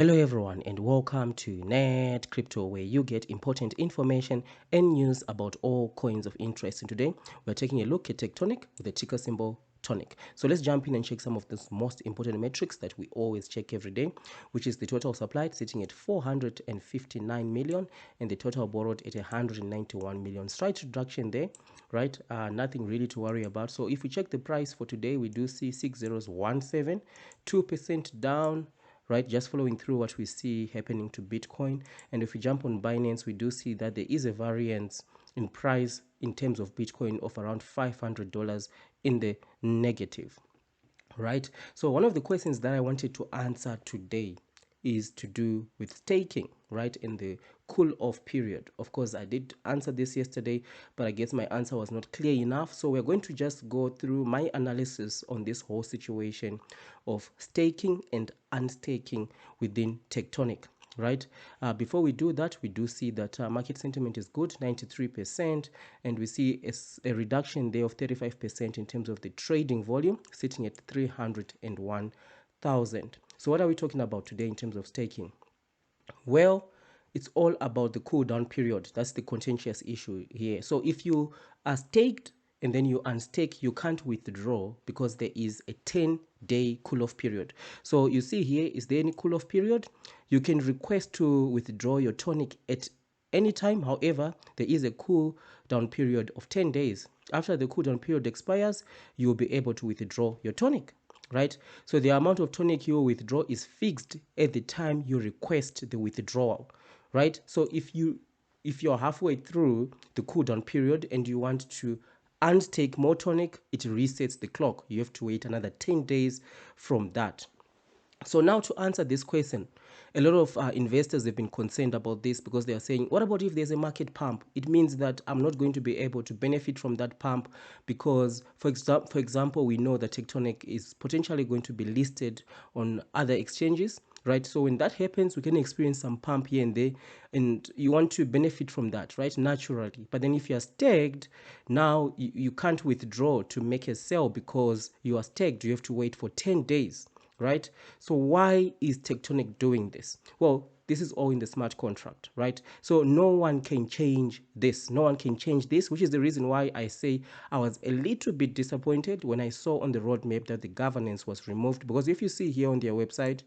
Hello everyone and welcome to Net Crypto, where you get important information and news about all coins of interest. And today we're taking a look at Tectonic with the ticker symbol TONIC. So let's jump in and check some of the most important metrics that we always check every day, which is the total supply sitting at 459 million and the total borrowed at 191 million. Slight reduction there, right? Nothing really to worry about. So if we check the price for today, we do see 6017, 2% down, right? Just following through what we see happening to Bitcoin. And if we jump on Binance, we do see that there is a variance in price in terms of Bitcoin of around $500 in the negative, right? So one of the questions that I wanted to answer today is to do with staking, right, in the cool off period. Of course, I did answer this yesterday, but I guess my answer was not clear enough. So we're going to just go through my analysis on this whole situation of staking and unstaking within Tectonic, right? Before we do that, we do see that market sentiment is good, 93%, and we see a reduction there of 35% in terms of the trading volume, sitting at 301,000. So what are we talking about today in terms of staking? Well, it's all about the cool down period. That's the contentious issue here. So if you are staked and then you unstake, you can't withdraw because there is a 10-day cool off period. So you see here, is there any cool off period? You can request to withdraw your tonic at any time. However, there is a cool down period of 10 days. After the cool down period expires, you will be able to withdraw your tonic, right? So the amount of tonic you withdraw is fixed at the time you request the withdrawal, right? So if you're halfway through the cooldown period and you want to untake more tonic, it resets the clock. You have to wait another 10 days from that. So now to answer this question, a lot of investors have been concerned about this because they are saying, what about if there's a market pump? It means that I'm not going to be able to benefit from that pump because, for example, we know that Tectonic is potentially going to be listed on other exchanges, right? So when that happens, we can experience some pump here and there, and you want to benefit from that, right? Naturally. But then if you're staked, now you can't withdraw to make a sell because you are staked. You have to wait for 10 days, right? So why is Tectonic doing this? Well, this is all in the smart contract, right? So no one can change this. No one can change this, which is the reason why I say I was a little bit disappointed when I saw on the roadmap that the governance was removed. Because if you see here on their website,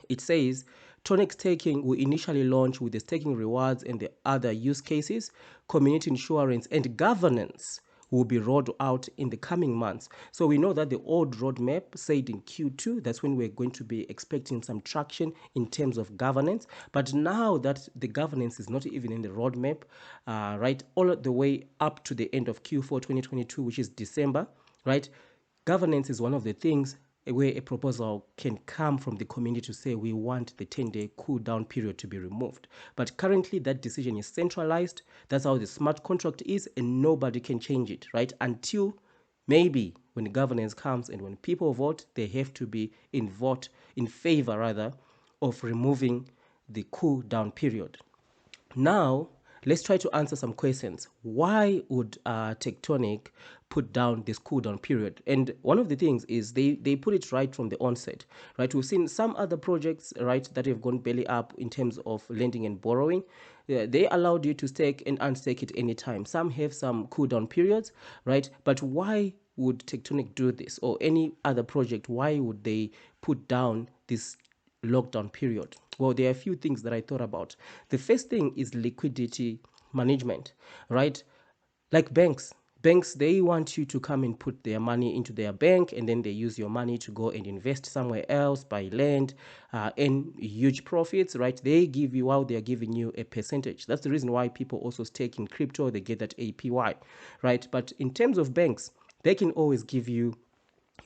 it says Tonic staking will initially launch with the staking rewards and the other use cases. Community insurance and governance will be rolled out in the coming months. So we know that the old roadmap said in Q2, that's when we're going to be expecting some traction in terms of governance. But now that the governance is not even in the roadmap, right, all the way up to the end of Q4 2022, which is December, right, governance is one of the things where a proposal can come from the community to say we want the 10-day cool down period to be removed. But currently that decision is centralized. That's how the smart contract is, and nobody can change it, right? Until maybe when the governance comes and when people vote, they have to be in favor rather of removing the cool down period. Now, let's try to answer some questions. Why would Tectonic put down this cool down period? And one of the things is they put it right from the onset, right? We've seen some other projects, right, that have gone belly up in terms of lending and borrowing. They allowed you to stake and unstake it anytime. Some have some cool down periods, right? But why would Tectonic do this, or any other project? Why would they put down this lockdown period? Well, there are a few things that I thought about. The first thing is liquidity management, right? Like banks, they want you to come and put their money into their bank, and then they use your money to go and invest somewhere else, buy land, earn huge profits, right? They give you out, they're giving you a percentage. That's the reason why people also stake in crypto, they get that APY, right? But in terms of banks, they can always give you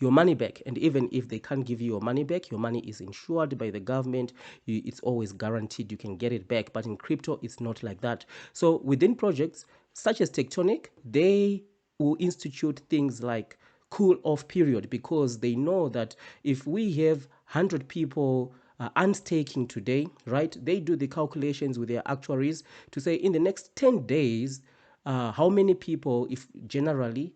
your money back. And even if they can't give you your money back, your money is insured by the government. It's always guaranteed you can get it back. But in crypto, it's not like that. So within projects such as Tectonic, they will institute things like cool off period, because they know that if we have 100 people unstaking today, right, they do the calculations with their actuaries to say in the next 10 days, how many people, if generally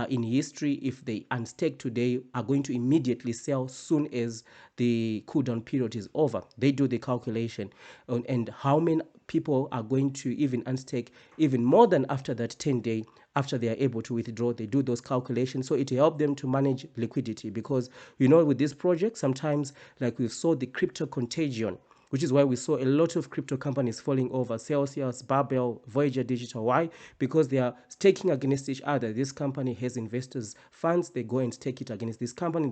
in history, if they unstake today, are going to immediately sell soon as the cool down period is over. They do the calculation and how many people are going to even unstake even more than after that 10-day, after they are able to withdraw. They do those calculations, so it helps them to manage liquidity, because with this project, sometimes, like we saw the crypto contagion, which is why we saw a lot of crypto companies falling over: Celsius, Babel, Voyager Digital. Why? Because they are staking against each other. This company has investors' funds, they go and stake it against this company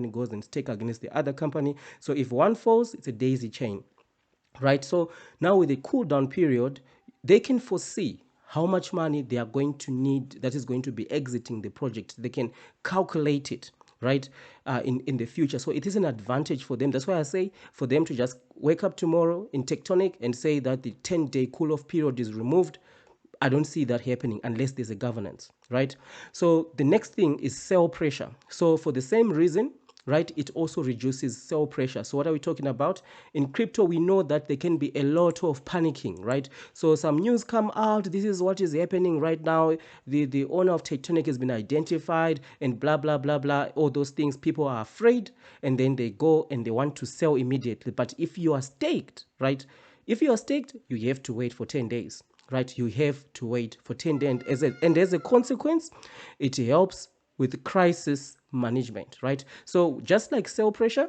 goes and stake against the other company. So if one falls, it's a daisy chain. Right? So now with the cool down period, they can foresee how much money they are going to need that is going to be exiting the project. They can calculate it, right, in the future. So it is an advantage for them. That's why I say for them to just wake up tomorrow in Tectonic and say that the 10-day cool off period is removed. I don't see that happening unless there's a governance, right? So the next thing is sell pressure. So for the same reason, right, it also reduces sell pressure. So what are we talking about? In crypto, we know that there can be a lot of panicking, right? So some news come out, this is what is happening right now. The owner of Tectonic has been identified and blah, blah, blah, blah. All those things, people are afraid, and then they go and they want to sell immediately. But if you are staked, right? If you are staked, you have to wait for 10 days. Right, you have to wait for 10 days, and as a consequence, it helps with crisis management, right? So just like sell pressure,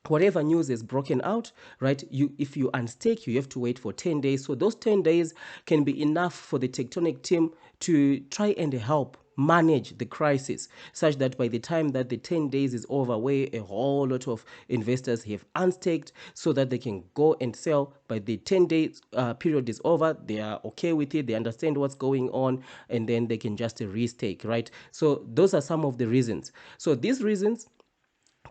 whatever news is broken out, right, if you unstake, you have to wait for 10 days. So those 10 days can be enough for the Tectonic team to try and help manage the crisis, such that by the time that the 10 days is over, where a whole lot of investors have unstaked, so that they can go and sell by the 10-day period is over, they are okay with it, they understand what's going on, and then they can just restake, right? So those are some of the reasons. So these reasons,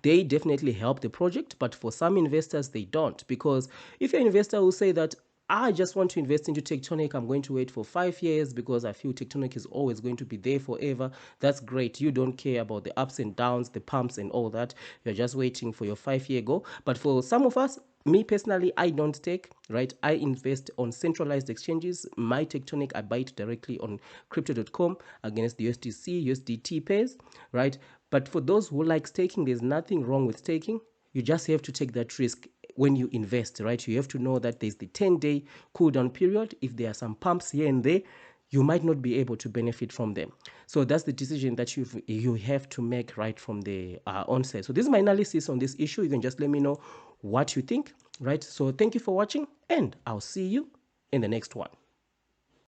they definitely help the project, but for some investors, they don't. Because if you're an investor who say that, I just want to invest into Tectonic, I'm going to wait for 5 years because I feel Tectonic is always going to be there forever. That's great. You don't care about the ups and downs, the pumps and all that. You're just waiting for your 5-year goal. But for some of us, me personally, I don't stake, right? I invest on centralized exchanges. My Tectonic, I buy it directly on crypto.com against the USDC, USDT pairs, right? But for those who like staking, there's nothing wrong with staking. You just have to take that risk when you invest, right? You have to know that there's the 10-day cool down period. If there are some pumps here and there, you might not be able to benefit from them. So that's the decision that you have to make right from the onset. So this is my analysis on this issue. You can just let me know what you think, right? So thank you for watching, and I'll see you in the next one.